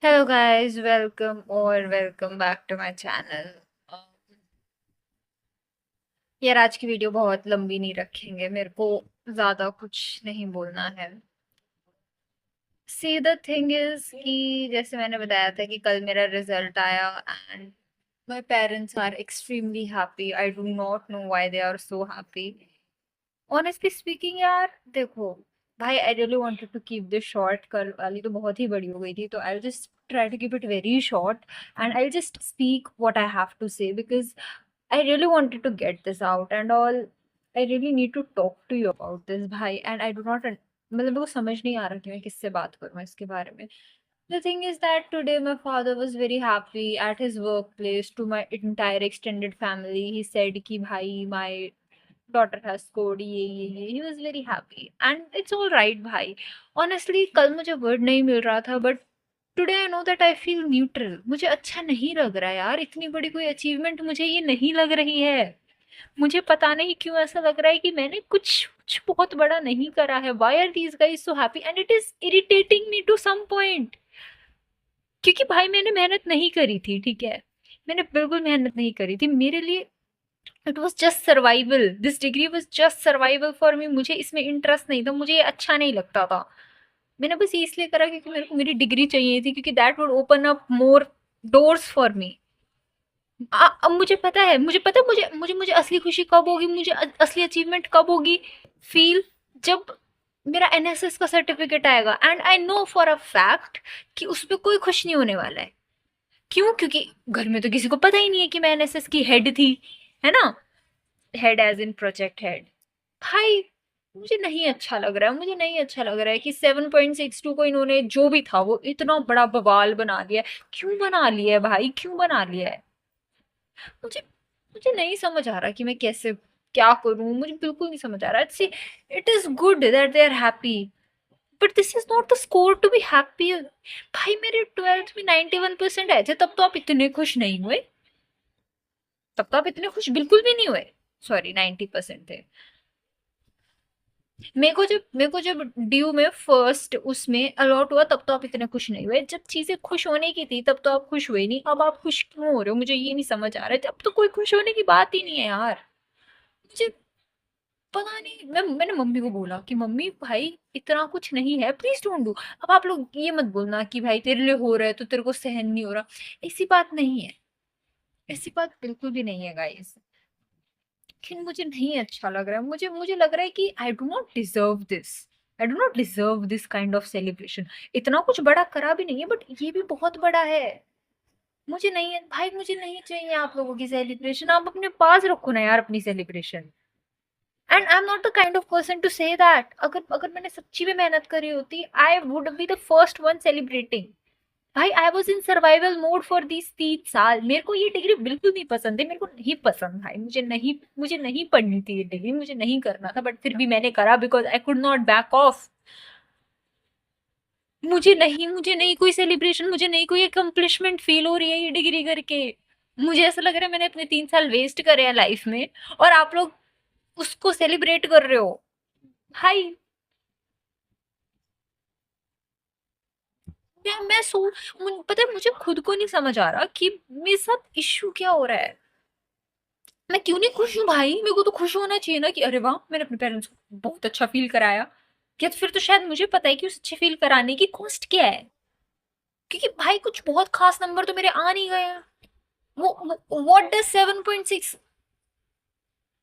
Hello guys, welcome back to my channel. यार, आज की वीडियो बहुत लंबी नहीं रखेंगे, मेरे को ज़्यादा कुछ नहीं बोलना है। सी द थिंग इज़ कि जैसे मैंने बताया था कि कल मेरा रिजल्ट आया and my parents are extremely happy. I do not know why they are so happy. Honestly speaking यार, देखो भाई, I really wanted to keep this short. कल वाली तो बहुत ही बड़ी हो गई थी, तो I just try to keep it very short and I just speak what I have to say because I really wanted to get this out and all. I really need to talk to you about this, भाई, and I do not मतलब मेरे को समझ नहीं आ रहा कि मैं किससे बात करूँ इसके बारे में. The thing is that today my father was very happy at his workplace to my entire extended family. He said कि भाई, my daughter has scored ये. He was very happy and it's all right भाई. Honestly कल मुझे word नहीं मिल रहा था, but today I know that I feel neutral. मुझे अच्छा नहीं लग रहा है यार, इतनी बड़ी कोई अचीवमेंट मुझे ये नहीं लग रही है। मुझे पता नहीं क्यों ऐसा लग रहा है कि मैंने कुछ कुछ बहुत बड़ा नहीं करा है। Why are these guys so happy and it is irritating me to some point. क्योंकि भाई मैंने मेहनत नहीं करी थी, ठीक है, मैंने बिल्कुल मेहनत नहीं करी थी। मेरे लिए it was just survival, this degree was just survival for me. मुझे इसमें इंटरेस्ट नहीं था, मुझे ये अच्छा नहीं लगता था। मैंने बस ये इसलिए करा क्योंकि मेरे को मेरी डिग्री चाहिए थी, क्योंकि that would open up more doors for me. अब मुझे पता है, मुझे मुझे मुझे असली खुशी कब होगी, मुझे असली अचीवमेंट कब होगी फील, जब मेरा एनएसएस का सर्टिफिकेट आएगा। And I know for a fact कि उस पर कोई खुश नहीं होने वाला है। क्यों? क्योंकि घर में तो किसी को पता ही नहीं है कि मैं एनएसएस की हेड थी, है ना। Head as in project head. भाई मुझे नहीं अच्छा लग रहा है, मुझे नहीं अच्छा लग रहा है कि 7.62 को इन्होंने जो भी था वो इतना बड़ा बवाल बना दिया है। क्यों बना लिया है भाई, क्यों बना लिया है? मुझे मुझे नहीं समझ आ रहा कि मैं कैसे क्या करूं। मुझे बिल्कुल नहीं समझ आ रहा। See, it is good that they are happy, but this is not the score to be happy. भाई मेरे 12th में 91% आए थे, तब तो आप इतने खुश नहीं हुए। तब तो आप इतने खुश बिल्कुल भी नहीं हुए। सॉरी, 90% थे। मेरे को जब ड्यू में फर्स्ट उसमें अलॉट हुआ, तब तो आप इतने खुश नहीं हुए। जब चीजें खुश होने की थी तब तो आप खुश हुए नहीं। अब आप खुश क्यों हो रहे हो, मुझे ये नहीं समझ आ रहा है। अब तो कोई खुश होने की बात ही नहीं है यार। मुझे पता नहीं। मैंने मम्मी को बोला कि मम्मी भाई, इतना कुछ नहीं है, प्लीज डोंट डू। अब आप लोग ये मत बोलना कि भाई तेरे लिए हो रहा है तो तेरे को सहन नहीं हो रहा। ऐसी बात नहीं है, ऐसी बात बिल्कुल भी नहीं है गाइस। लेकिन मुझे नहीं अच्छा लग रहा है। मुझे मुझे लग रहा है कि आई do not deserve this. I do not deserve this kind of celebration. इतना कुछ बड़ा करा भी नहीं है, बट ये भी बहुत बड़ा है। मुझे नहीं है भाई, मुझे नहीं चाहिए आप लोगों की सेलिब्रेशन। आप अपने पास रखो ना यार अपनी celebration. And I am not the kind of person to say that. अगर अगर मैंने सच्ची में मेहनत करी होती, I would be the first one celebrating. भाई I was in survival mode for these 3 साल। मेरे को ये डिग्री बिल्कुल नहीं पसंद है, मेरे को नहीं पसंद भाई। मुझे नहीं पढ़नी थी ये डिग्री, मुझे नहीं करना था, बट फिर भी मैंने करा because I could not back of. मुझे नहीं कोई सेलिब्रेशन, मुझे नहीं कोई अकम्पलिशमेंट फील हो रही है ये डिग्री करके। मुझे ऐसा लग रहा है मैंने अपने 3 साल वेस्ट करे हैं लाइफ में, और आप लोग उसको सेलिब्रेट कर रहे हो। भाई पता है, मुझे खुद को नहीं समझ आ रहा कि मेरे साथ इश्यू क्या हो रहा है। मैं क्यों नहीं खुश हूँ भाई? मेरे को तो खुश होना चाहिए ना कि अरे वाह, मैंने अपने पेरेंट्स को बहुत अच्छा फील कराया। या तो फिर तो शायद मुझे पता है कि उस अच्छे फील कराने की कॉस्ट क्या है। क्योंकि भाई कुछ बहुत खास नंबर तो मेरे आ नहीं गए हैं। वो what does 7.6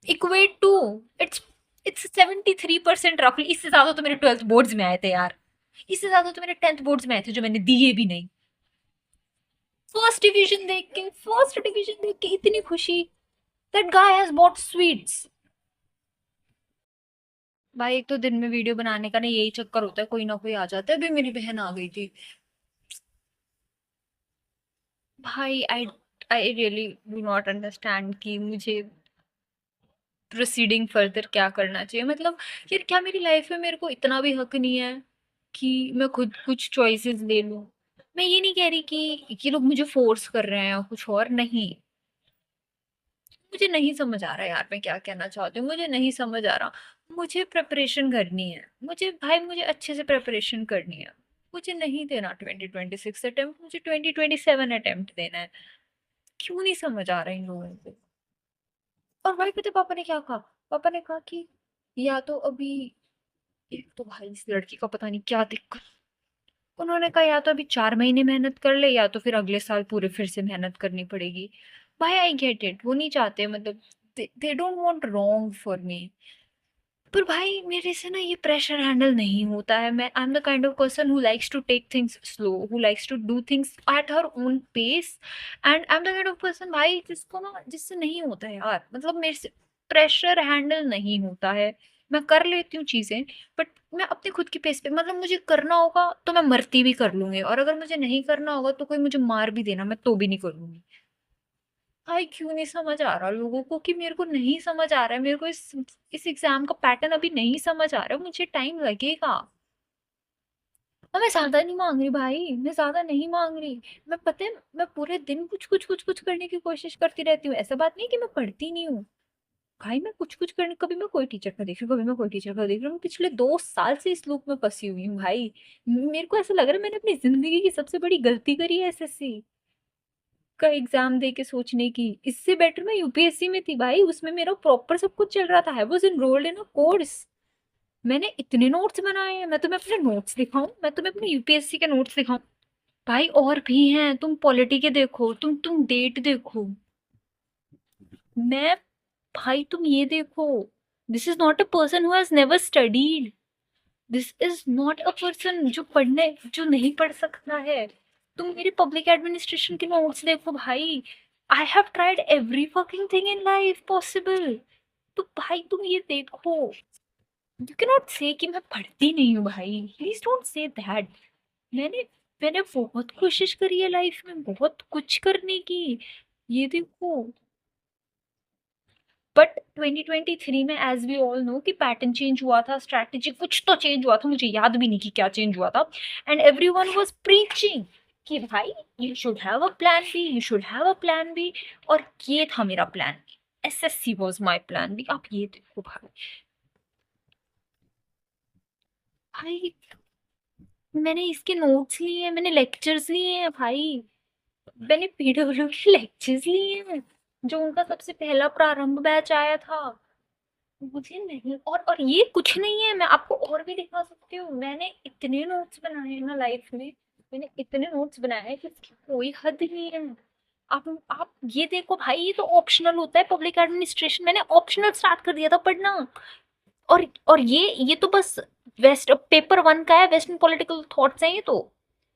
equate to? It's it's 73% रफली। इससे ज्यादा तो मेरे 12th बोर्ड्स में आए थे यार। इससे ज्यादा तो मेरे 10th बोर्ड्स में आए थे जो मैंने दिए भी नहीं। फर्स्ट डिवीजन देख के इतनी खुशी। That guy has bot sweets. भाई एक तो दिन में वीडियो बनाने का ना यही चक्कर होता है, कोई ना कोई आ जाता है। अभी मेरी बहन आ गई थी। भाई I I really do not understand कि मुझे प्रोसीडिंग फर्दर क्या करना चाहिए। मतलब यार, क्या मेरी लाइफ में मेरे को इतना भी हक नहीं है कि मैं खुद कुछ चॉइसेस ले लूं? मैं ये नहीं कह रही कि लोग मुझे फोर्स कर रहे हैं या कुछ और नहीं। मुझे नहीं समझ आ रहा यार, मैं क्या कहना चाहती हूँ, मुझे नहीं समझ आ रहा। मुझे प्रिपरेशन करनी है, मुझे भाई मुझे अच्छे से प्रिपरेशन करनी है। मुझे नहीं देना 2026 अटेम्प्ट, मुझे 2027 अटेम्प्ट देना है। क्यों नहीं समझ आ रहा इन लोगों को? और भाई पता है पापा ने क्या कहा? पापा ने कहा कि या तो अभी, एक तो भाई इस लड़की का पता नहीं क्या दिक्कत, उन्होंने कहा या तो अभी 4 महीने मेहनत कर ले या तो फिर अगले साल पूरे फिर से मेहनत करनी पड़ेगी। भाई आई गेट इट, वो नहीं चाहते, मतलब they don't want wrong for me. पर भाई मेरे से ना ये प्रेशर हैंडल नहीं होता है। मैं I am the kind of person who likes to take things slow, who likes to do things at her own pace. And I am the kind of person भाई जिसको ना, जिससे नहीं होता है यार, मतलब मेरे से प्रेशर हैंडल नहीं होता है। मैं कर लेती हूँ चीजें, बट मैं अपने खुद की पेस पे, मतलब मुझे करना होगा तो मैं मरती भी कर लूंगी, और अगर मुझे नहीं करना होगा तो कोई मुझे मार भी देना मैं तो भी नहीं करूंगी। भाई क्यों नहीं समझ आ रहा लोगों को, कि मेरे को नहीं समझ आ रहा है, मेरे को इस एग्जाम का पैटर्न अभी नहीं समझ आ रहा है, मुझे टाइम लगेगा। और मैं ज्यादा नहीं मांग रही भाई, मैं ज्यादा नहीं मांग रही। मैं पता है, मैं पूरे दिन कुछ कुछ कुछ कुछ करने की कोशिश करती रहती हूँ, ऐसा बात नहीं कि मैं पढ़ती नहीं हूँ। भाई मैं कुछ कुछ करने, कभी मैं कोई टीचर का देख रही हूँ, कभी मैं कोई टीचर का देख रही हूँ। मैं पिछले 2 साल से इस लूप में फंसी हुई हूँ भाई। मेरे को ऐसा लग रहा है मैंने अपनी जिंदगी की सबसे बड़ी गलती करी है एसएससी का एग्जाम दे के सोचने की। इससे बेटर मैं यूपीएससी में थी भाई, उसमें मेरा प्रॉपर सब कुछ चल रहा था। I was enrolled in a course. मैंने इतने नोट्स बनाए हैं, मैं तुम्हें अपने नोट्स दिखाऊं, मैं तुम्हें अपने यूपीएससी के नोट्स दिखाऊं? भाई और भी हैं, तुम पॉलिटी के देखो, तुम डेट देखो। मैं, भाई तुम ये देखो, this is not a person who has never studied, this is not a person जो नहीं पढ़ सकता है। तुम मेरे पब्लिक एडमिनिस्ट्रेशन के नोट्स देखो भाई। I have tried every fucking thing in life possible. तो भाई तुम ये देखो, यू कैन नॉट से कि मैं पढ़ती नहीं हूँ भाई, प्लीज डोंट से दैट। मैंने मैंने बहुत कोशिश करी है लाइफ में, बहुत कुछ करने की। ये देखो। बट 2023 में एज वी ऑल नो कि पैटर्न चेंज हुआ था, स्ट्रैटेजी कुछ तो चेंज हुआ था, मुझे याद भी नहीं कि क्या चेंज हुआ था। And everyone was preaching कि भाई you should have a plan B, you should have a plan B. और ये था मेरा plan B, SSC was my plan B. आप ये देखो भाई। भाई मैंने इसके नोट्स लिए हैं, मैंने लेक्चर्स लिए हैं भाई, मैंने पीडब्ल्यू के लेक्चर्स लिए हैं, जो उनका सबसे पहला प्रारंभ बैच आया था। मुझे नहीं, और ये कुछ नहीं है, मैं आपको और भी दिखा सकती हूँ। मैंने इतने नोट्स बनाए हैं ना लाइफ में, मैंने इतने नोट्स बनाए हैं कि इसकी कोई हद नहीं है। आप ये देखो भाई, ये तो ऑप्शनल होता है पब्लिक एडमिनिस्ट्रेशन, मैंने ऑप्शनल स्टार्ट कर दिया था पढ़ना। और ये तो बस वेस्ट पेपर 1 का है, वेस्टर्न पॉलिटिकल थॉट्स हैं ये तो।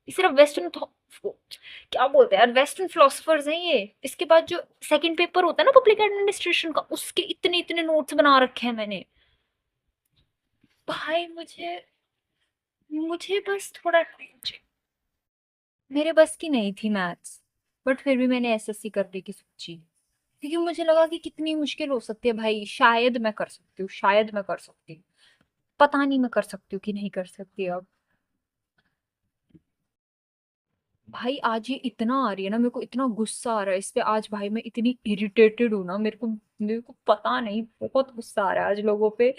ये सिर्फ वेस्टर्न, क्या बोलते हैं यार, वेस्टर्न फिलोसफर्स हैं ये। इसके बाद जो सेकंड पेपर होता है ना पब्लिक एडमिनिस्ट्रेशन का, उसके इतने इतने नोट्स बना रखे हैं मैंने। भाई मुझे मुझे बस थोड़ा टाइम चाहिए। मेरे बस की नहीं थी मैथ्स, बट फिर भी मैंने एसएससी करने की सोची, क्योंकि मुझे लगा कि कितनी मुश्किल हो सकती है भाई, शायद मैं कर सकती हूँ, शायद मैं कर सकती हूँ। पता नहीं मैं कर सकती हूँ कि नहीं कर सकती अब। भाई आज ये इतना आ रही है ना, मेरे को इतना गुस्सा आ रहा है इस पे आज भाई, मैं इतनी इरिटेटेड हूँ ना, मेरे को पता नहीं, बहुत गुस्सा आ रहा है आज लोगों पे।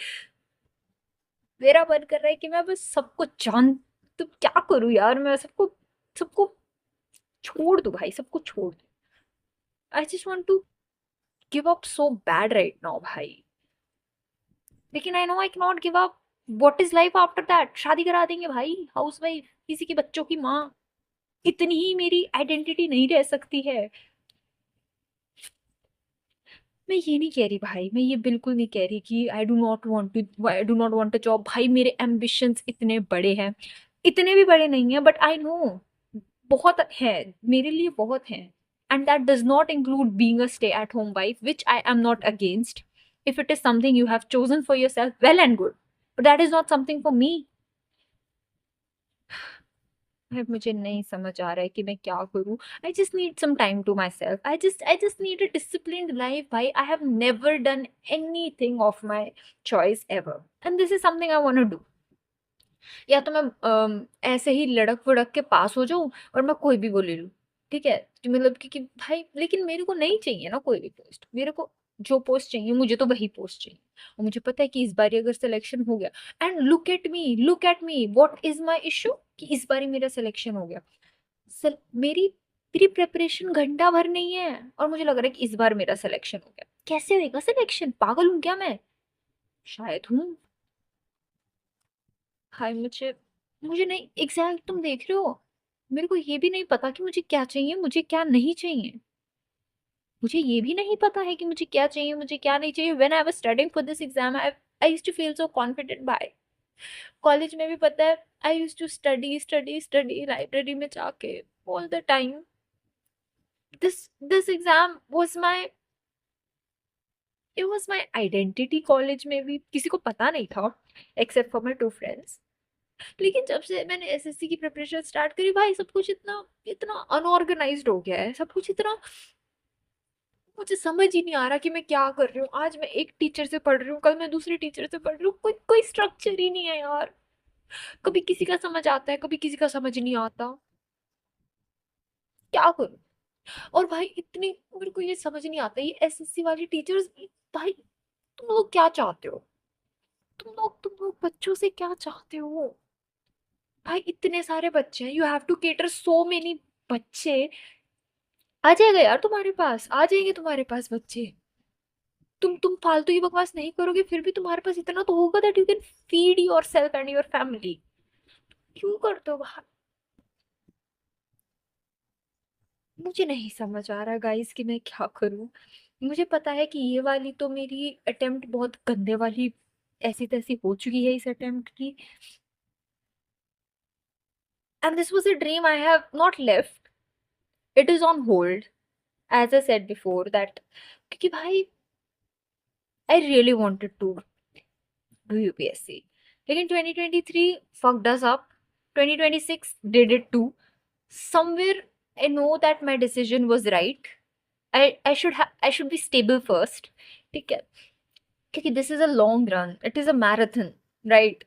मेरा मन कर रहा है कि मैं बस सबको जान, तो क्या करूँ यार, मैं सबको सबको छोड़ दूँ भाई, सबको छोड़ दूँ। I just want to give up so bad right now भाई। लेकिन I know I can not give up. What is life after that? शादी करा देंगे भाई, हाउस वाइफ, किसी के बच्चों की माँ। इतनी ही मेरी आइडेंटिटी नहीं रह सकती है? मैं ये नहीं कह रही भाई, मैं ये बिल्कुल नहीं कह रही कि आई do not want a job. भाई मेरे एम्बिशंस इतने बड़े हैं, इतने भी बड़े नहीं हैं, बट आई नो बहुत है, मेरे लिए बहुत है। And that does not include being a stay at home wife, which I am not against. If it is something you have chosen for your self, well and good, but that is not something for me. मुझे नहीं समझ आ रहा है कि मैं क्या करूं। I just need some time to myself, I just need a disciplined life भाई। I have never done anything of my choice ever, and this is something I want to do. या तो मैं ऐसे ही लड़क वड़क के पास हो जाऊं और मैं कोई भी वो ले लूं, ठीक है, मतलब कि भाई, लेकिन मेरे को नहीं चाहिए ना कोई भी पोस्ट, मेरे को जो पोस्ट चाहिए मुझे तो वही पोस्ट चाहिए। और मुझे पता है कि इस बारी अगर सिलेक्शन हो गया, and look at me, what is my issue, कि इस बारी मेरा सिलेक्शन हो गया। मेरी मेरी प्रिपरेशन घंटा भर नहीं है और मुझे लग रहा है कि इस बार मेरा सिलेक्शन हो गया। कैसे होएगा सिलेक्शन? पागल हूं क्या मैं? शायद हूँ। हाय, मुझे मुझे नहीं, एग्जैक्ट तुम देख रहे हो, मेरे को ये भी नहीं पता कि मुझे क्या चाहिए, मुझे क्या नहीं चाहिए। मुझे ये भी नहीं पता है कि मुझे क्या चाहिए, मुझे क्या नहीं चाहिए। When I was studying for this exam, I used to feel so confident. By college में भी पता है, I used to study study study library में जाके all the time. This exam was my, it was my identity. College में भी किसी को पता नहीं था except for my two friends. लेकिन जब से मैंने एसएससी की प्रिपरेशन स्टार्ट करी भाई, सब कुछ इतना इतना अनऑर्गेनाइज्ड हो गया है, सब कुछ इतना, मुझे समझ ही नहीं आ रहा कि मैं क्या कर रही हूँ। आज मैं एक टीचर से पढ़ रही हूँ, कल मैं दूसरे टीचर से पढ़ रही हूँ, कोई कोई स्ट्रक्चर ही नहीं है यार। कभी किसी का समझ आता है, कभी किसी का समझ नहीं आता। क्या करूँ? और भाई इतनी, मेरे को ये समझ नहीं आता ये एसएससी वाली टीचर्स। भाई तुम लोग क्या चाहते हो? तुम लोग बच्चों से क्या चाहते हो? भाई इतने सारे बच्चे हैं, you have to cater so many बच्चे। आ जाएगा यार, तुम्हारे पास आ जाएंगे, तुम्हारे पास बच्चे। तुम फालतू की बकवास नहीं करोगे, फिर भी तुम्हारे पास इतना तो होगा that you can feed your self and your family. क्यों करते हो भाई? मुझे नहीं समझ आ रहा गाइस कि मैं क्या करूं। मुझे पता है कि ये वाली तो मेरी अटेम्प्ट बहुत गंदे वाली ऐसी तैसी हो चुकी है इस अटेम्प्ट की। And this was a dream I have not left, it is on hold, as I said before that, क्योंकि भाई I really wanted to do UPSC. लेकिन 2023 fucked us up, 2026 did it too. Somewhere I know that my decision was right. I should be stable first, ठीक है, क्योंकि this is a long run, it is a marathon, right?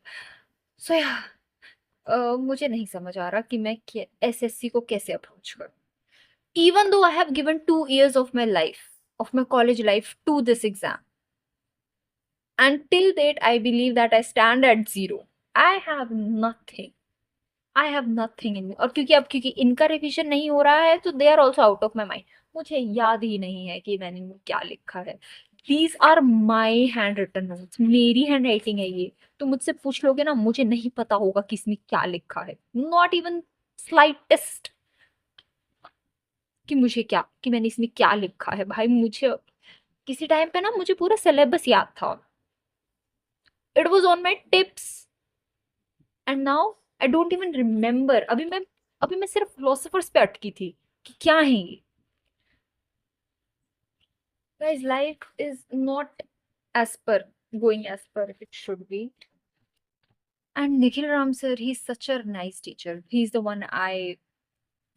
So मुझे नहीं समझ आ रहा कि मैं एसएससी को कैसे अप्रोच करूं। Even though I have given 2 years of my life, of my college life to this exam, and till date I believe that I stand at zero. I have nothing, I have nothing in me. और क्योंकि इनका revision नहीं हो रहा है तो they are also out of my mind. मुझे याद ही नहीं है कि मैंने क्या लिखा है। These are my handwritten notes, मेरी हैंड राइटिंग है ये। तो मुझसे पूछ लोगे ना, मुझे नहीं पता होगा कि इसमें क्या लिखा है, नॉट इवन स्लाइटेस्ट, कि मुझे क्या, कि मैंने इसमें क्या लिखा है। भाई मुझे किसी टाइम पे ना मुझे पूरा सिलेबस याद था, it was on my tips, and now I don't even remember. अभी मैं सिर्फ फिलोसफर्स पे अटकी थी कि क्या है ये। Guys life is not as per going as per it should be. And Nikhil Ram sir, he's such a nice teacher. He's the one I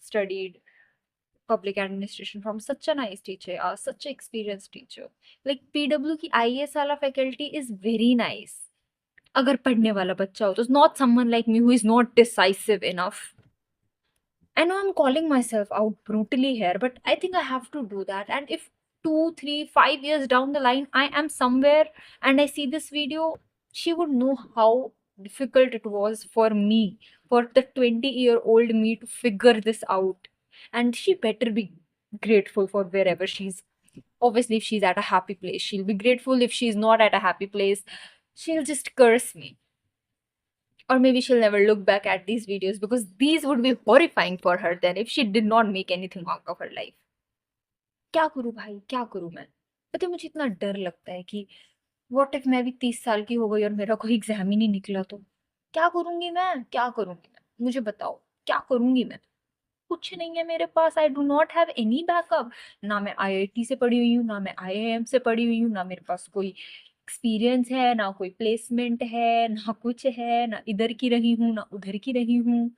studied public administration from. Such a nice teacher, such an experienced teacher. Like PW की IAS वाला faculty is very nice. अगर पढ़ने वाला बच्चा हो तो, not someone like me who is not decisive enough. I know I'm calling myself out brutally here, but I think I have to do that. And if 2, 3, 5 years down the line, I am somewhere and I see this video, she would know how difficult it was for me, for the 20-year-old me to figure this out. And she better be grateful for wherever she's. Obviously, if she's at a happy place, she'll be grateful. If she's not at a happy place, she'll just curse me. Or maybe she'll never look back at these videos because these would be horrifying for her then if she did not make anything out of her life. क्या करूं भाई, क्या करूं मैं? पता है मुझे इतना डर लगता है कि व्हाट इफ मैं भी 30 साल की हो गई और मेरा कोई एग्जाम ही नहीं निकला तो क्या करूंगी मैं, क्या करूंगी मैं? मुझे बताओ, क्या करूंगी मैं? कुछ नहीं है मेरे पास, I do not have any backup. ना मैं आईआईटी से पढ़ी हुई हूँ, ना मैं आईआईएम से पढ़ी हुई हूँ, ना मेरे पास कोई एक्सपीरियंस है, ना कोई प्लेसमेंट है, ना कुछ है, ना इधर की रही हूँ ना उधर की रही हूँ।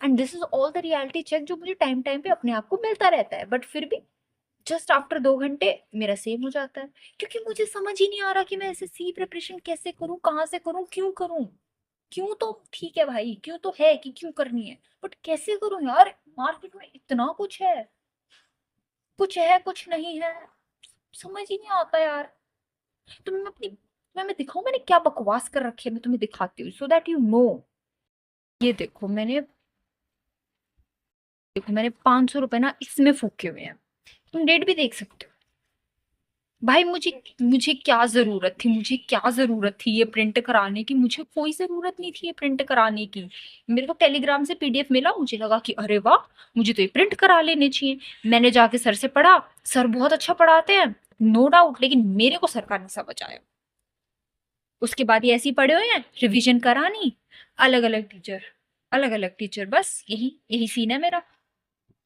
And this is all the reality check जो मुझे टाइम टाइम पे अपने आप को मिलता रहता है, बट फिर भी जस्ट आफ्टर 2 घंटे मेरा सेम हो जाता है। क्योंकि मुझे समझ ही नहीं आ रहा कि मैं एसएससी प्रिपरेशन कैसे करूँ, कहाँ से करूँ, क्यों करूँ। क्यों तो ठीक है भाई, क्यों तो है कि क्यों करनी है, बट कैसे करूं यार? मार्केट में इतना कुछ है, कुछ है कुछ नहीं है। समझ ही नहीं आता यार। तुम्हें मैं दिखाऊं मैंने क्या बकवास कर रखी है, मैं तुम्हें दिखाती हूँ सो दैट यू नो। ये देखो मैंने 500 रुपए ना इसमें फूके हुए हैं। तुम डेट भी देख सकते हो। भाई मुझे मुझे क्या जरूरत थी, मुझे क्या जरूरत थी ये प्रिंट कराने की? मुझे कोई जरूरत नहीं थी ये प्रिंट कराने की। मेरे को टेलीग्राम से पीडीएफ मिला, मुझे लगा कि अरे वाह, मुझे तो ये प्रिंट करा लेने चाहिए। मैंने जाके सर से पढ़ा। सर बहुत अच्छा पढ़ाते हैं, नो डाउट, लेकिन मेरे को सर का नहीं समझ आया। उसके बाद ये ऐसे ही पड़े हुए हैं, रिवीजन करानी, अलग अलग टीचर, अलग अलग टीचर, बस यही यही सीन है मेरा।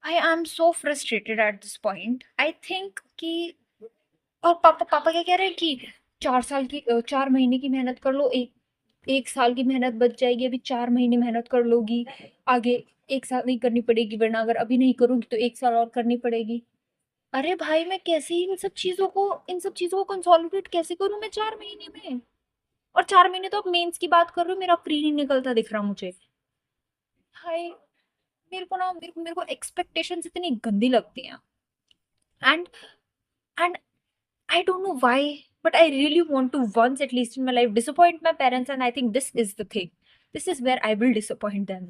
I am so frustrated at this point. I think कि, और पापा पापा क्या कह रहे हैं कि 4 महीने की मेहनत कर लो, एक एक साल की मेहनत बच जाएगी, अभी 4 महीने मेहनत कर लोगी, आगे 1 साल नहीं करनी पड़ेगी, वरना अगर अभी नहीं करूंगी तो 1 साल और करनी पड़ेगी। अरे भाई मैं कैसे इन सब चीजों को कंसोलिडेट कैसे करूं मैं 4 महीने में? और 4 महीने तो अब मेंस की बात कर रहे हो, मेरा प्री नहीं निकलता दिख रहा मुझे। भाई मेरे को एक्सपेक्टेशंस इतनी गंदी लगती हैं। And and I don't know why, but I really want to once at least in my life disappoint my parents, and I think this is the thing. This is where I will disappoint them.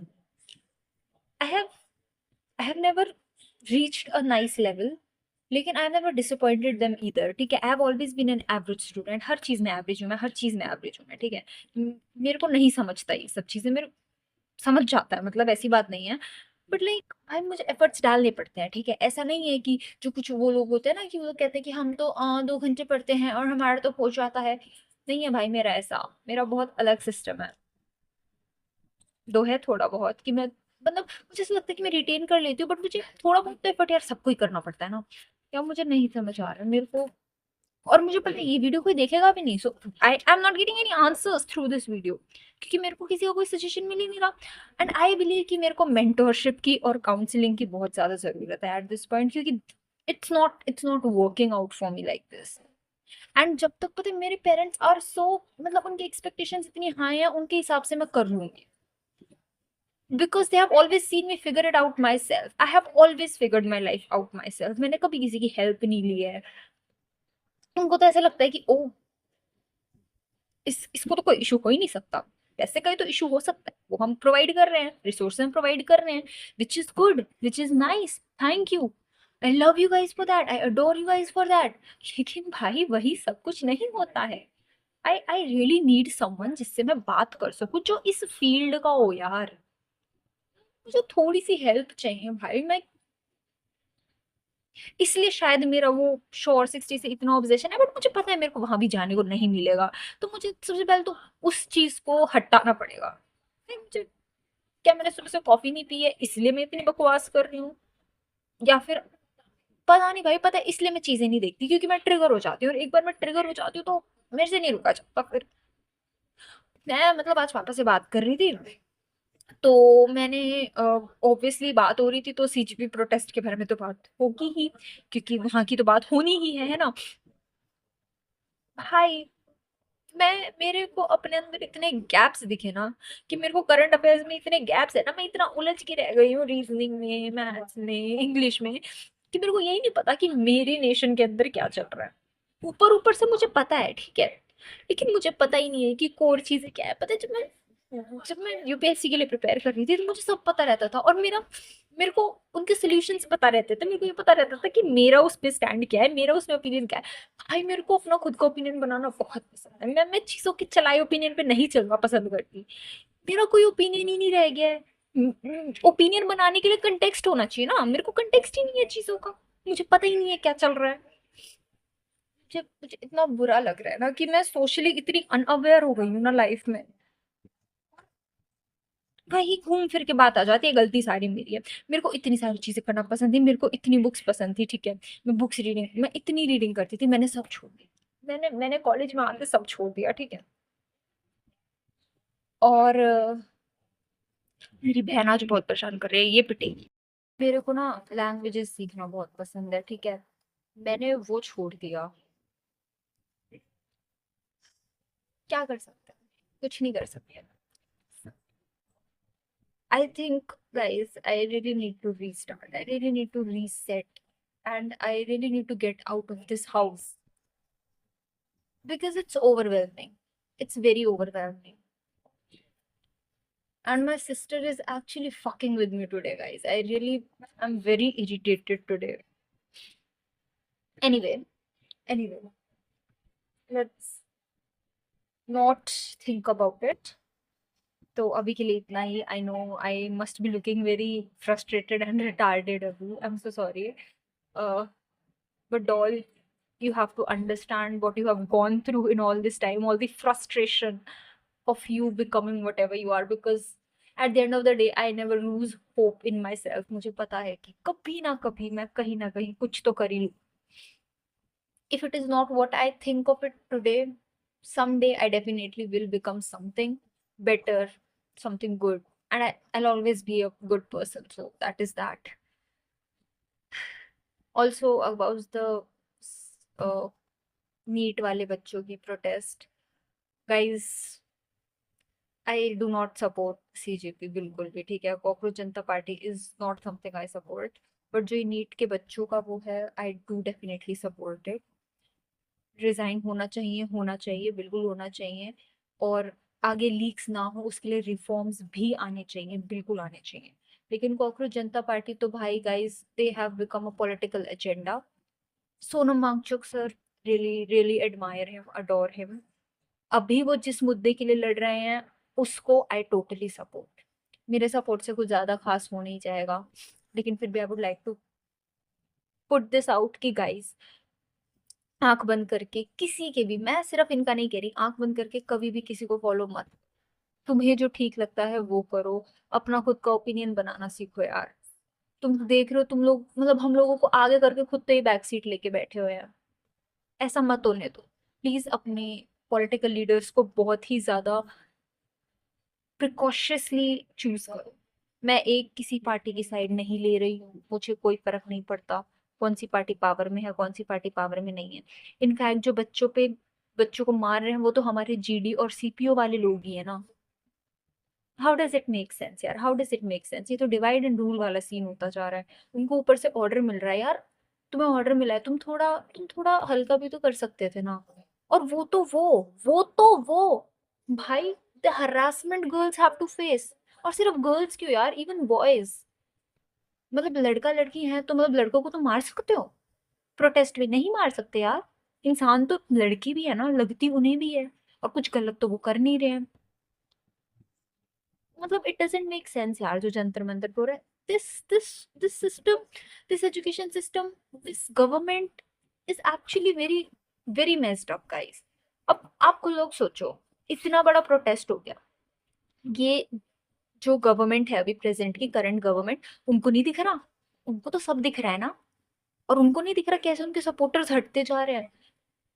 I have I have never reached a nice level, लेकिन I have never disappointed them either, ठीक है। I have always been an average student, हर चीज़ में average हूँ मैं, हर चीज़ में एवरेज हूँ मैं, ठीक है। मेरे को नहीं समझता ये सब चीज़ें, मेरे समझ जाता है, मतलब ऐसी बात नहीं है। बट लाइक भाई मुझे एफर्ट्स डालने पड़ते हैं, ठीक है। ऐसा नहीं है कि जो कुछ वो लोग होते हैं ना कि वो लोग कहते हैं कि हम तो 2 घंटे पढ़ते हैं और हमारा तो हो जाता है। नहीं है भाई मेरा ऐसा, मेरा बहुत अलग सिस्टम है। दो है थोड़ा बहुत कि मैं, मतलब मुझे ऐसा लगता है कि मैं रिटेन कर लेती हूँ, बट मुझे थोड़ा बहुत तो एफर्ट यार सबको ही करना पड़ता है ना। क्या मुझे नहीं समझ आ रहा है मेरे को। और मुझे पता है ये वीडियो कोई देखेगा भी नहीं, so I am not getting any answers through this video, क्योंकि मेरे को किसी का कोई सजेशन मिल ही नहीं रहा। एंड आई बिलीव कि मेरे को मेंटोरशिप की और काउंसलिंग की बहुत ज्यादा जरूरत है एट दिस पॉइंट, क्योंकि it's not working out for me like this. And जब तक पता है मेरे पेरेंट्स आर सो, मतलब उनकी एक्सपेक्टेशंस इतनी हाई है, उनके हिसाब से मैं कर लूंगी, because they have always seen me figure it out my self. I have always figured my life out my self, मैंने कभी किसी की हेल्प नहीं ली है। उनको तो ऐसा लगता है कि ओ, इसको तो कोई इशू हो ही नहीं सकता। पैसे का ही तो इशू हो सकता है, वो हम प्रोवाइड कर रहे हैं, रिसोर्स हम प्रोवाइड कर रहे हैं, which is good, which is nice, thank you, I love you guys for that, I adore you guys for that. लेकिन भाई वही सब कुछ नहीं होता है। आई रियली नीड समवन जिससे मैं बात कर सकूं, जो इस फील्ड का हो यार। मुझे थोड़ी सी हेल्प चाहिए भाई। मैं इसलिए शायद मेरा वो श्योर 60 से इतना ऑब्जेशन है, बट मुझे पता है मेरे को वहां भी जाने को नहीं मिलेगा। तो मुझे सबसे पहले तो उस चीज को हटाना पड़ेगा। नहीं, मुझे क्या, मैंने सुबह से कॉफी नहीं पी है इसलिए मैं इतनी बकवास कर रही हूँ, या फिर पता नहीं भाई, पता है इसलिए मैं चीजें नहीं देखती क्योंकि मैं ट्रिगर हो जाती हूँ, और एक बार मैं ट्रिगर हो जाती हूँ तो मेरे से नहीं रुका जाता फिर। मैं मतलब आज पापा से बात कर रही थी, तो मैंने ऑब्वियसली बात हो रही थी तो सीजीपी प्रोटेस्ट के बारे में तो बात होगी ही, क्योंकि वहां की तो बात होनी ही है ना। भाई मेरे को अपने अंदर इतने गैप्स दिखे ना, कि मेरे को करंट अफेयर्स में इतने गैप्स है ना, मैं इतना उलझ के रह गई हूँ रीजनिंग में, मैथ्स में, इंग्लिश में, कि मेरे को यही नहीं पता कि मेरे नेशन के अंदर क्या चल रहा है। ऊपर ऊपर से मुझे पता है, ठीक है, लेकिन मुझे पता ही नहीं है कि कोर चीजें क्या है। पता है जब मैं यूपीएससी के लिए प्रिपेयर कर रही थी तो मुझे सब पता रहता था, और मेरे को उनके सोल्यूशंस पता रहते थे, मेरे को ये पता रहता था कि मेरा उस पे स्टैंड क्या है, मेरा उसमें ओपिनियन क्या है। भाई मेरे को अपना खुद का ओपिनियन बनाना बहुत पसंद है, मैं चीजों के चलाए ओपिनियन पे नहीं चलना पसंद करती। मेरा कोई ओपिनियन ही नहीं रह गया है। ओपिनियन बनाने के लिए कंटेक्स्ट होना चाहिए ना, मेरे को कंटेक्स्ट ही नहीं है चीजों का, मुझे पता ही नहीं है क्या चल रहा है। मुझे इतना बुरा लग रहा है ना कि मैं सोशली इतनी अनअवेयर हो गई हूँ ना लाइफ में। वही घूम फिर के बात आ जाती है, गलती सारी मेरी है। मेरे को इतनी सारी चीजें करना पसंद थी, मेरे को इतनी बुक्स पसंद थी, ठीक है। मैं इतनी रीडिंग करती थी, मैंने सब छोड़ दी। मैंने कॉलेज में आके सब छोड़ दिया, ठीक है। और मेरी बहन आज बहुत परेशान कर रही है, ये पिटेगी। मेरे को ना लैंग्वेजेस सीखना बहुत पसंद है, ठीक है। मैंने वो छोड़ दिया। क्या कर सकते हैं, कुछ नहीं कर सकते। I think, guys, I really need to restart. I really need to reset. and I really need to get out of this house because it's overwhelming. It's very overwhelming. And my sister is actually fucking with me today, guys. I'm very irritated today. Anyway, anyway, let's not think about it. तो अभी के लिए इतना ही. I know I must be looking very frustrated and retarded अभी. I'm so sorry. Uh, but doll, you have to understand what you have gone through in all this time, all the frustration of you becoming whatever you are, because at the end of the day I never lose hope in myself. मुझे पता है कि कभी ना कहीं कुछ तो कर ही लूं. If it is not what I think of it today, someday I definitely will become something better, something good. And I'll always be a good person. So that is that. Also about the uh, NEET वाले बच्चों की protest. Guys, I do not support CJP बिल्कुल भी. ठीक है, cockroach Janata party is not something I support. But जो ये NEET के बच्चों का वो है, I do definitely support it. Resign होना चाहिए, बिल्कुल होना चाहिए. और आगे लीक्स ना हो उसके लिए रिफॉर्म्स भी आने चाहिए, बिल्कुल आने चाहिए. लेकिन कॉकरोच जनता पार्टी तो भाई guys, they have become a political agenda. Sonam Wangchuk sir, really really admire him, adore him. अभी वो जिस मुद्दे के लिए लड़ रहे हैं उसको आई टोटली सपोर्ट. मेरे सपोर्ट से कुछ ज्यादा खास हो नहीं जाएगा, लेकिन फिर भी I would like to put this out कि गाइस, आंख बंद करके किसी के भी, मैं सिर्फ इनका नहीं कह रही, आंख बंद करके कभी भी किसी को फॉलो मत. तुम्हें जो ठीक लगता है वो करो. अपना खुद का ओपिनियन बनाना सीखो यार. तुम देख रहे हो, तुम लोग मतलब हम लोगों को आगे करके खुद तो ही बैक सीट लेके बैठे हुए हैं. ऐसा मत होने दो प्लीज. अपने पॉलिटिकल लीडर्स को बहुत ही ज्यादा प्रिकॉशियसली चूज करो. मैं एक किसी पार्टी की साइड नहीं ले रही हूँ, मुझे कोई फर्क नहीं पड़ता कौन सी पार्टी पावर में है, कौन सी पार्टी पावर में नहीं है. इनफैक्ट जो बच्चों को मार रहे हैं वो तो हमारे जीडी और सीपीओ वाले लोग ही है ना. How does it make sense यार, how does it make sense. ये तो डिवाइड एंड रूल वाला सीन होता जा रहा है. उनको ऊपर से ऑर्डर मिल रहा है यार. तुम्हें ऑर्डर मिला है, तुम थोड़ा हल्का भी तो कर सकते थे ना. और वो भाई, the harassment girls have to face. और सिर्फ गर्ल्स क्यों यार, इवन बॉयज. मतलब लड़का लड़की है तो मतलब लड़कों को तो मार सकते हो, प्रोटेस्ट में नहीं मार सकते यार. इंसान तो लड़की भी है ना, लगती उन्हें भी है. और कुछ गलत तो वो कर नहीं रहे हैं. मतलब इट डजंट मेक सेंस यार जो जंतर मंतर हो रहा है. This system, this education system, this government is actually very very messed up guys. अब आपको लोग सोचो, इतना बड़ा प्रोटेस्ट हो गया. ये जो गवर्नमेंट है अभी प्रेजेंट की करंट गवर्नमेंट, उनको नहीं दिख रहा? उनको तो सब दिख रहा है ना. और उनको नहीं दिख रहा कैसे उनके सपोर्टर्स हटते जा रहे हैं.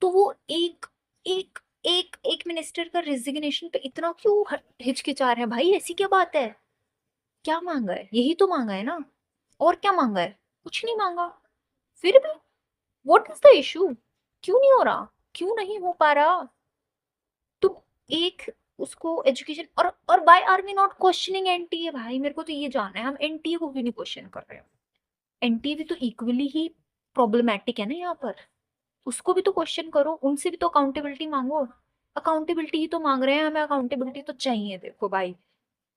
तो वो एक एक एक मिनिस्टर का रेजिग्नेशन पे इतना क्यों हिचकिचा रहे हैं भाई? ऐसी क्या बात है? क्या मांगा है? यही तो मांगा है ना. और क्या मांगा है? कुछ नहीं मांगा. फिर भी व्हाट इज द इशू? क्यों नहीं हो रहा? क्यों नहीं हो पा रहा? तो एक उसको एजुकेशन, और why are we not questioning NTA? भाई मेरे को तो ये जानना है, हम एनटीए को क्यों नहीं क्वेश्चन कर रहे हैं? एनटीए भी तो इक्वली ही प्रॉब्लमैटिक है ना यहाँ पर. उसको भी तो क्वेश्चन करो, उनसे भी तो अकाउंटेबिलिटी मांगो. अकाउंटेबिलिटी ही तो मांग रहे हैं, हमें अकाउंटेबिलिटी तो चाहिए. देखो भाई,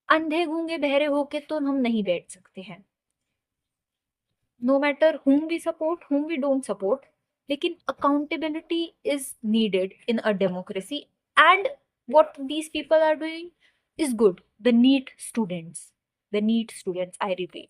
अंधे गूंगे बहरे होके तो हम नहीं बैठ सकते हैं. No matter whom we support, whom we don't support, लेकिन accountability is needed in a democracy. And what these people are doing is good. The NEET students, I repeat,